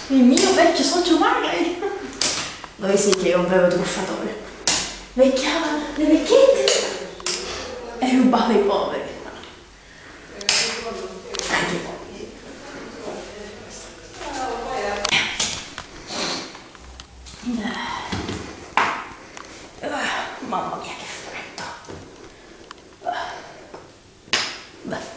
Il mio vecchio socio Marley. Dove sì che è un vero truffatore. Vecchiava le vecchiette e rubava i poveri. Anche i poveri. Mamma mia che freddo. Beh.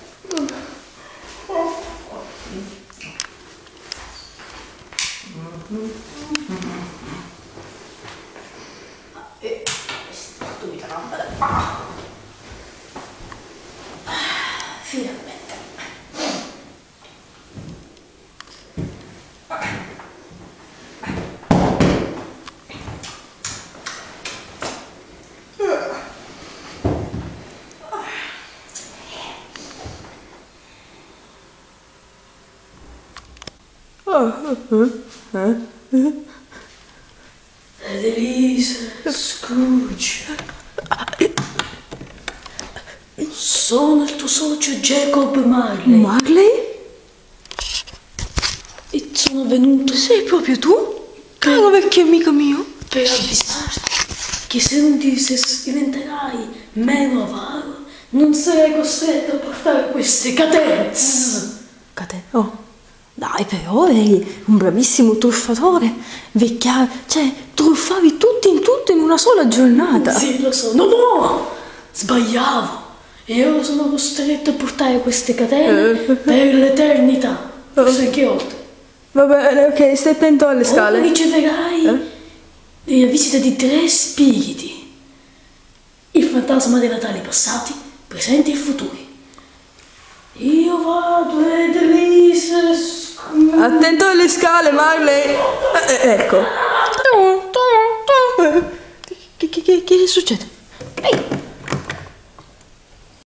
Stupida roba. Finalmente. Elise, Scrooge. Sono il tuo socio Jacob Marley. Marley? E sono venuto. Sei proprio tu? Caro vecchio amico mio. Per avvisarti che se non diventerai meno avaro, non sarai costretto a portare queste catene. Oh. Dai, però eri un bravissimo truffatore. Cioè, truffavi tutti in tutto in una sola giornata. Sì, lo so. No! Sbagliavo. E ora sono costretto a portare queste catene per l'eternità. Forse anche oltre. Va bene, ok, stai attento alle scale. Ora riceverai la visita di 3 spiriti. Il fantasma dei Natali passati, presenti e futuri. Io vado ed Elise. Attento alle scale, Marley. Ecco. Che succede?